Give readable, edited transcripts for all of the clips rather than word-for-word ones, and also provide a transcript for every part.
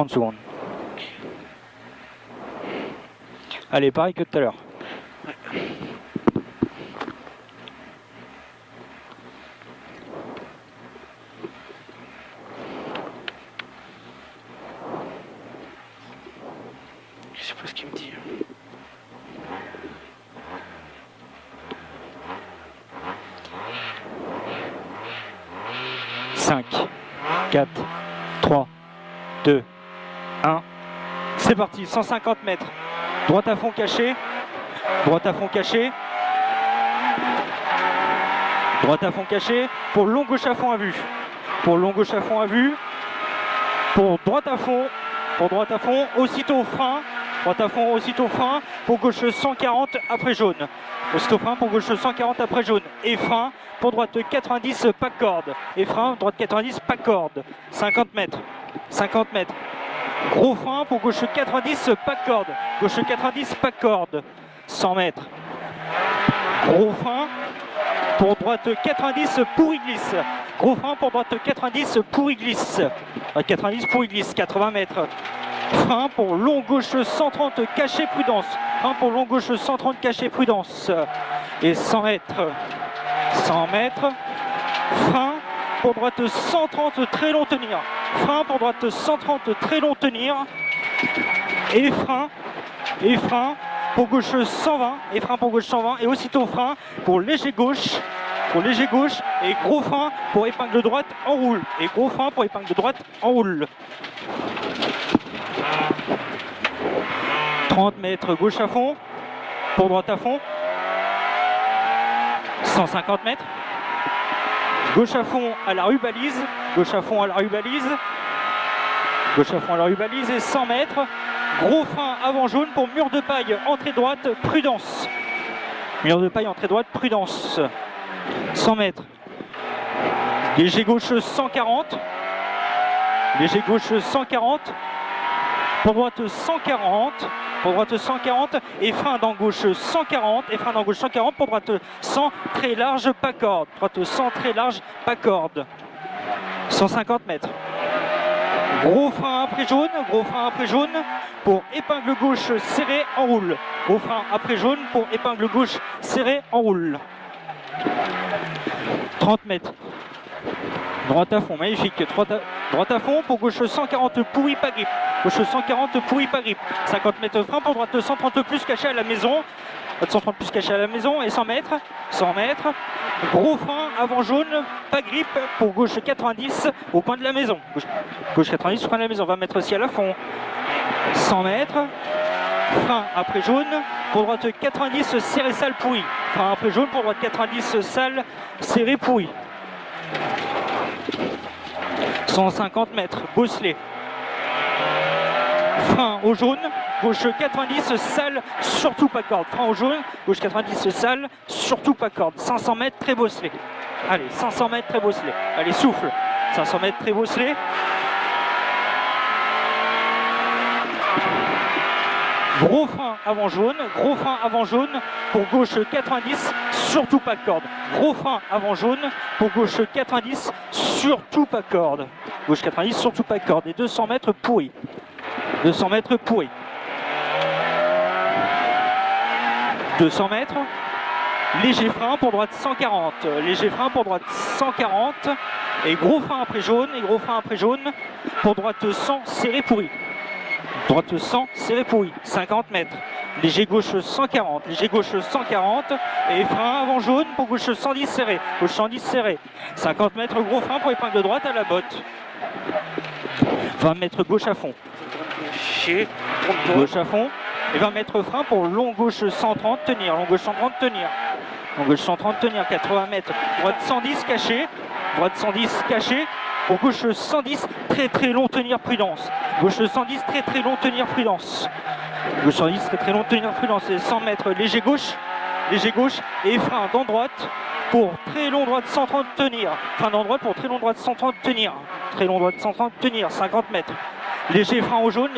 30 secondes. Allez, pareil que tout à l'heure. Ouais. Je sais pas ce qu'il me dit. 5, 4, 3, 2, 1. C'est parti, 150 mètres. Droite à fond caché. Droite à fond caché. Droite à fond caché. Pour long gauche à fond à vue. Pour long gauche à fond à vue. Pour droite à fond. Pour droite à fond. Aussitôt frein. Droite à fond, aussitôt frein. Pour gauche 140 après jaune. Aussitôt frein pour gauche 140 après jaune. Et frein pour droite 90 pas corde. Et frein droite 90 pas corde. 50 mètres. 50 mètres. Gros frein pour gauche 90 pas corde. Gauche 90 pas corde. 100 mètres. Gros frein pour droite 90 pour il glisse. Gros frein pour droite 90 pour il glisse. 90 pour il glisse. 80 mètres. Frein pour long gauche 130 caché prudence. Frein pour long gauche 130 caché prudence. Et 100 mètres. 100 mètres. Frein pour droite 130 très long tenir. Frein pour droite 130 très long tenir. Et frein. Et frein pour gauche 120. Et frein pour gauche 120. Et aussitôt frein pour léger gauche. Pour léger gauche. Et gros frein pour épingle droite en roule. Et gros frein pour épingle droite en roule. 30 mètres gauche à fond, pour droite à fond, 150 mètres, gauche à fond à la rue balise, gauche à fond à la rue balise, gauche à fond à la rue balise et 100 mètres, gros frein avant jaune pour mur de paille, entrée droite, prudence, mur de paille, entrée droite, prudence, 100 mètres, léger gauche 140, léger gauche 140, pour droite 140, pour droite 140 et frein dans gauche 140 et frein dans gauche 140 pour droite 100 très large pas corde, droite 100 très large pas corde, 150 mètres. Gros frein après jaune pour épingle gauche serré en roule. Gros frein après jaune pour épingle gauche serré en roule. 30 mètres. Droite à fond, magnifique. Droite à fond pour gauche 140 pourri pas grippe. Gauche 140 pourri pas grippe. 50 mètres frein pour droite 130 plus caché à la maison. 130 plus caché à la maison et 100 mètres. 100 mètres. Gros frein avant jaune, pas grippe pour gauche 90 au coin de la maison. Gauche 90 au coin de la maison. 20 mètres ciel à fond. 100 mètres. Frein après jaune pour droite 90 serré sale pourri. Frein après jaune pour droite 90 sale serré pourri. 150 mètres, bosselet. Frein au jaune, gauche 90 sale, surtout pas corde. Frein au jaune, gauche 90 sale, surtout pas corde. 500 mètres, très bosselet. Allez, 500 mètres, très bosselet. Allez, souffle. 500 mètres, très bosselet. Gros frein avant jaune pour gauche 90, surtout pas corde. Gros frein avant jaune pour gauche 90, surtout pas corde. Gauche 90, surtout pas corde. Et 200 mètres pourri. 200 mètres pourri. 200 mètres. Léger frein pour droite 140. Léger frein pour droite 140. Et gros frein après jaune. Et gros frein après jaune pour droite 100 serré pourri. Droite 100, serré pourri, 50 mètres. Léger gauche 140, léger gauche 140. Et frein avant jaune pour gauche 110 serré. Gauche 110 serré. 50 mètres gros frein pour épingle droite à la botte. 20 mètres gauche à fond. Gauche à fond. Et 20 mètres frein pour long gauche 130 tenir. Long gauche 130 tenir. Long gauche 130 tenir, 80 mètres. Droite 110 caché. Droite 110 caché. Pour gauche 110, très très long tenir prudence. Gauche 110, très très long tenir prudence. Gauche 110, très très long tenir prudence. Et 100 mètres léger gauche et frein dans droite pour très long droite 130 tenir. Frein dans droite pour très long droite 130 tenir. Très long droite 130 tenir, 50 mètres. Léger frein au jaune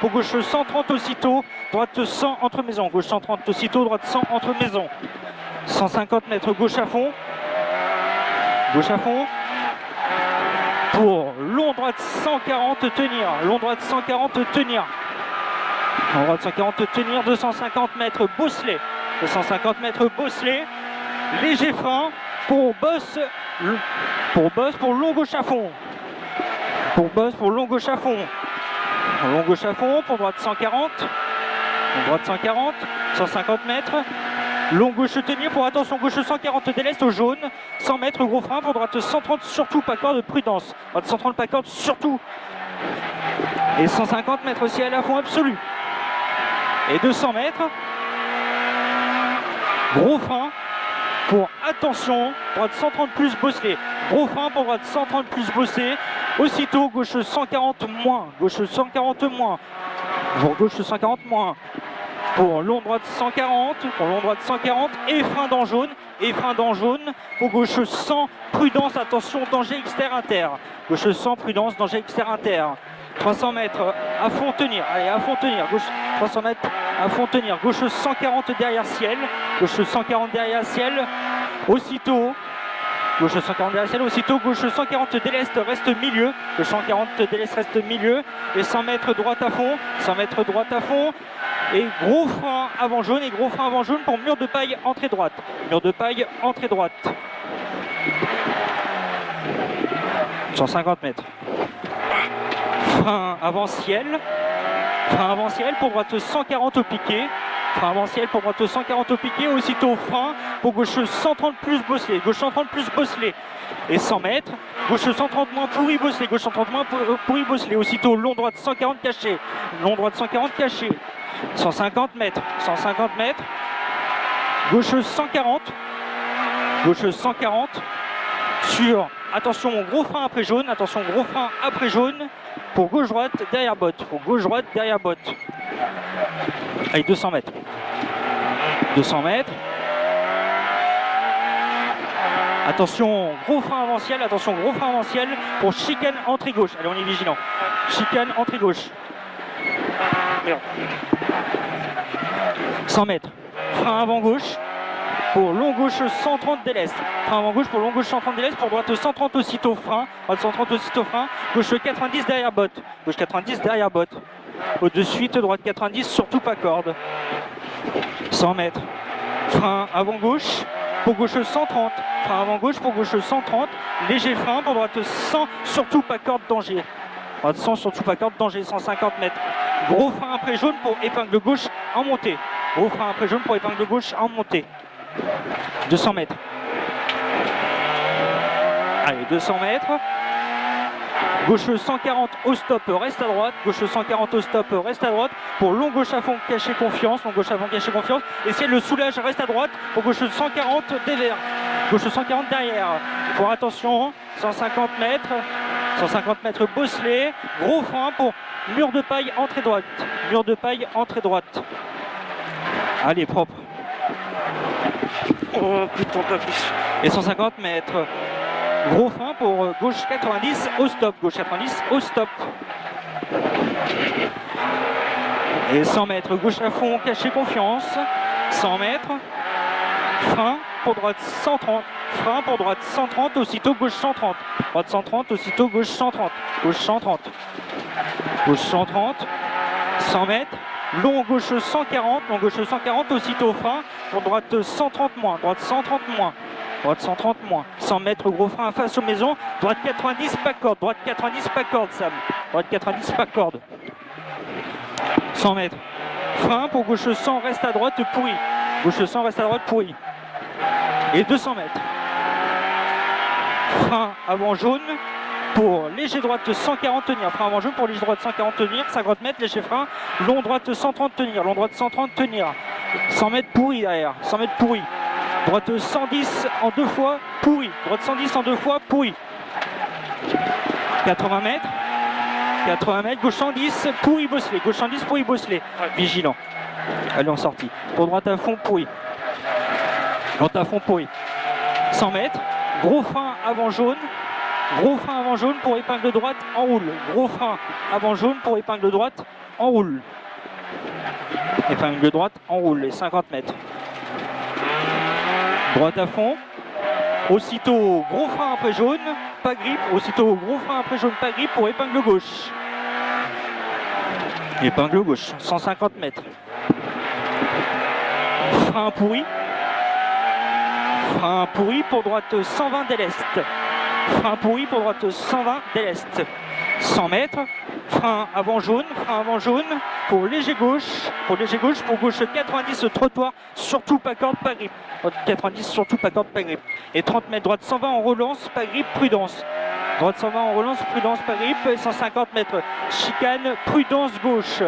pour gauche 130 aussitôt, droite 100 entre maisons. Gauche 130 aussitôt, droite 100 entre maisons. 150 mètres gauche à fond. Gauche à fond. pour long droite 140 tenir, long droite 140 tenir, long droite 140 tenir, 250 mètres bosselet, 250 mètres bosselet, léger frein pour bosse, pour long gauche à fond, pour bosse, pour long gauche à fond, long gauche à fond, pour droite 140, pour droite 140, 150 mètres, long gauche tenir pour attention gauche 140 déleste au jaune, 100 mètres gros frein pour droite 130 surtout pas corde prudence, droite 130 pas corde surtout, et 150 mètres ciel à fond absolu, et 200 mètres, gros frein pour attention, droite 130 plus bosselet, gros frein pour droite 130 plus bosselet, aussitôt gauche 140 moins, gauche 140 moins, gauche 140 moins, pour long droite 140, pour long droite 140 et frein dans jaune, pour gauche 100, prudence, attention, danger externe inter, gauche 100, prudence, danger externe inter, 300 mètres à fond tenir, allez à fond tenir, gauche 300 mètres à fond tenir, gauche 140 derrière ciel, gauche 140 derrière ciel, aussitôt, gauche 140 derrière ciel, aussitôt gauche 140 déleste reste milieu, gauche 140 déleste reste milieu, et 100 mètres droite à fond, 100 mètres droite à fond, et gros frein avant jaune, et gros frein avant jaune pour mur de paille entrée droite, mur de paille entrée droite, 150 mètres, frein avant ciel pour droite 140 au piqué, frein avant ciel pour droite 140 au piqué, aussitôt frein pour gauche 130 plus bosselet, gauche 130 plus bosselet, et 100 mètres, gauche 130 moins pourri bosselet, gauche 130 moins pourri bosselet, aussitôt long droite 140 caché, long droite 140 caché, 150 mètres, gauche 140 sur, attention gros frein après jaune, pour gauche droite derrière botte, allez 200 mètres, attention gros frein avant ciel, pour chicane entrée gauche, allez on est vigilant, chicane entrée gauche, 100 mètres, frein avant gauche, pour long gauche 130 déleste, frein avant gauche pour long gauche 130 déleste, pour droite 130 aussitôt frein, gauche 90 derrière botte, au-dessus suite droite 90 surtout pas corde, 100 mètres, frein avant gauche pour gauche 130, frein avant gauche pour gauche 130, léger frein pour droite 100 surtout pas corde danger, droite 100 surtout pas corde danger, 150 mètres, gros frein après jaune pour épingle gauche en montée, 200 mètres, allez 200 mètres, gauche 140 au stop reste à droite, pour long gauche à fond caché confiance, et si elle le soulage reste à droite, pour gauche 140 dévers, gauche 140 derrière, pour attention 150 mètres bosselet, gros frein pour mur de paille entrée droite, allez propre, oh putain pas plus, et 150 mètres, gros frein pour gauche 90 au stop, et 100 mètres gauche à fond caché confiance, 100 mètres, frein pour droite 130, aussitôt gauche 130, droite 130, aussitôt gauche 130, 100 mètres, long gauche 140, aussitôt frein, pour droite 130 moins, 100 mètres gros frein face aux maisons, droite 90 pas corde, Sam, droite 90 pas corde, 100 mètres, frein pour gauche 100 reste à droite pourri, et 200 mètres, frein avant jaune pour léger droite 140 tenir, frein avant jaune pour léger droite 140 tenir, 50 mètres léger frein, long droite 130 tenir, 100 mètres pourri derrière, droite 110 en deux fois pourri, 80 mètres, gauche 110 pourri bosselet, vigilant, allez en sortie, pour droite à fond pourri, 100 mètres, gros frein avant jaune pour épingle droite en roule, et 50 mètres, droite à fond, Aussitôt, gros frein après jaune, pas grip. Aussitôt, gros frein après jaune, pas grip pour épingle gauche. Épingle gauche, 150 mètres. Frein pourri. Frein pourri pour droite 120 dès l'est. Frein pourri pour droite 120 dès l'est. 100 mètres. Frein avant jaune pour léger gauche. Pour gauche 90 trottoir, surtout pas corde, pas grip. 90 surtout pas corde, pas grip. Et 30 mètres droite 120 en relance, pas grip, prudence. Droite 120 en relance, prudence, pas grip. Et 150 mètres chicane, prudence gauche.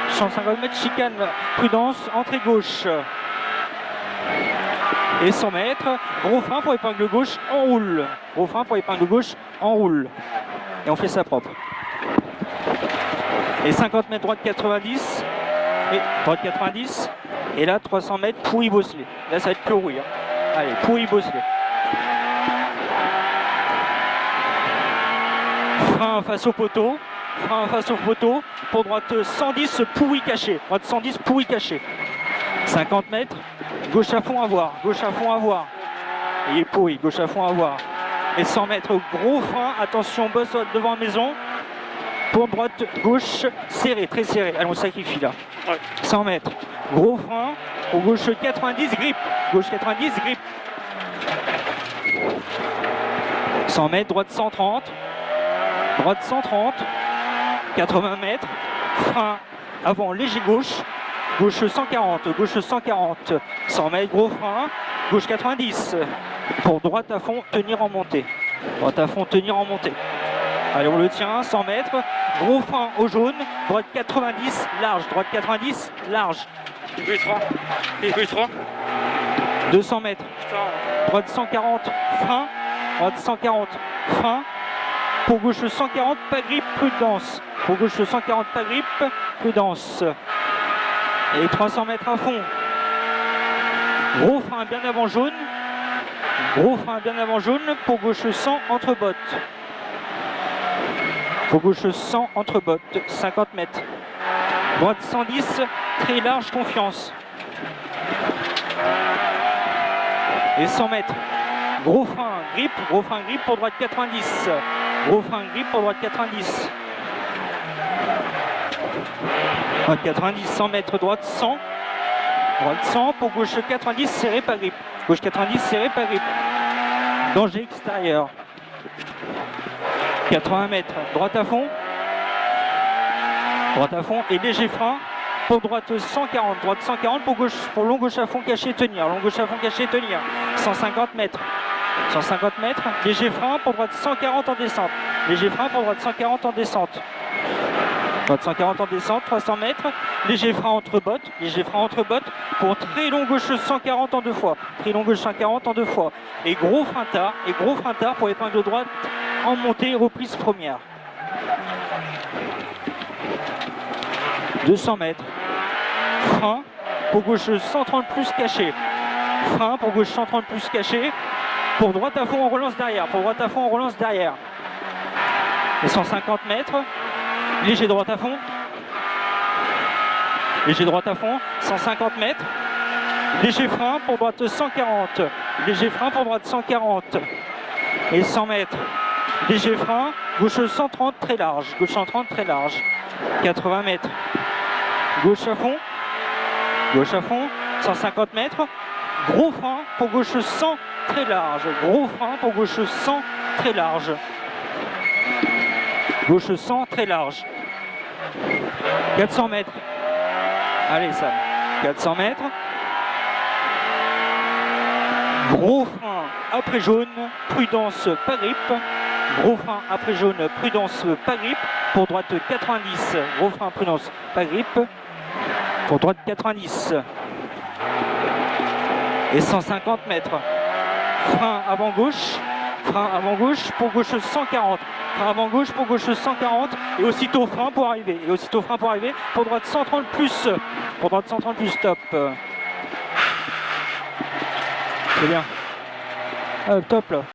150 mètres chicane, prudence, entrée gauche. Et 100 mètres, gros frein pour épingle gauche, en roule. Gros frein pour épingle gauche, en roule. Et on fait ça propre. Et 50 mètres droite 90. Et droite 90. Et là 300 mètres pourri bosselé. Là ça va être plus rouille. Hein. Allez, pourri bosselé. Frein face au poteau. Frein face au poteau. Pour droite 110 pourri caché. Droite 110 pourri caché. 50 mètres. Gauche à fond à voir. Gauche à fond à voir. Il est pourri. Gauche à fond à voir. Et 100 mètres, gros frein, attention, bosse devant maison. Pour droite, gauche, serré, très serré. Allez, on sacrifie là. Ouais. 100 mètres, gros frein. Pour gauche 90, grip. Gauche 90, grip. 100 mètres, droite 130. Droite 130. 80 mètres. Frein avant, léger gauche. Gauche 140, gauche 140. 100 mètres, gros frein. Gauche 90. Pour droite à fond, tenir en montée. Droite à fond, tenir en montée. Allez, on le tient, 100 mètres. Gros frein au jaune. Droite 90, large. Droite 90, large. 200 mètres. Droite 140, frein. Droite 140, frein. Pour gauche 140, pas grip, prudence. Pour gauche 140, pas grip, prudence. Et 300 mètres à fond. Gros frein bien avant jaune. Gros frein bien avant jaune. Pour gauche 100 entre bottes. Pour gauche 100 entre bottes. 50 mètres. Droite 110. Très large, confiance. Et 100 mètres. Gros frein grip. Gros frein grip pour droite 90. Gros frein grip pour droite 90. Droite 90, 100 mètres, droite 100. Droite 100 pour gauche 90, serré, pas grip. Gauche 90, serré, pas grip. Danger extérieur. 80 mètres, droite à fond. Droite à fond et léger frein. Pour droite 140, droite 140 pour long gauche à fond caché, tenir. Long gauche à fond caché, tenir. 150 mètres. 150 mètres, léger frein pour droite 140 en descente. Léger frein pour droite 140 en descente. Droite 140 en descente, 300 mètres, léger frein entre bottes pour très long gauche 140 en deux fois. Très long gauche 140 en deux fois. Et gros frein tard pour épingle droite en montée, reprise première. 200 mètres. Frein pour gauche 130 plus caché. Frein pour gauche 130 plus caché. Pour droite à fond en relance derrière. Pour droite à fond en relance derrière. Et 150 mètres. Léger droite à fond. Léger droite à fond. 150 mètres. Léger frein pour droite 140. Léger frein pour droite 140. Et 100 mètres. Léger frein. Gauche 130 très large. Gauche 130 très large. 80 mètres. Gauche à fond. Gauche à fond. 150 mètres. Gros frein pour gauche 100 très large. Gros frein pour gauche 100 très large. Gauche 100 très large. 400 mètres. Allez Sam. 400 mètres. Gros frein après jaune. Prudence pas grip. Gros frein après jaune. Prudence pas grip. Pour droite 90. Gros frein prudence pas grip. Pour droite 90. Et 150 mètres. Frein avant gauche. Frein avant gauche pour gauche 140. Frein avant gauche pour gauche 140. Et aussitôt frein pour arriver. Et aussitôt frein pour arriver. Pour droite 130 plus. Pour droite 130 plus stop. C'est bien. Top là.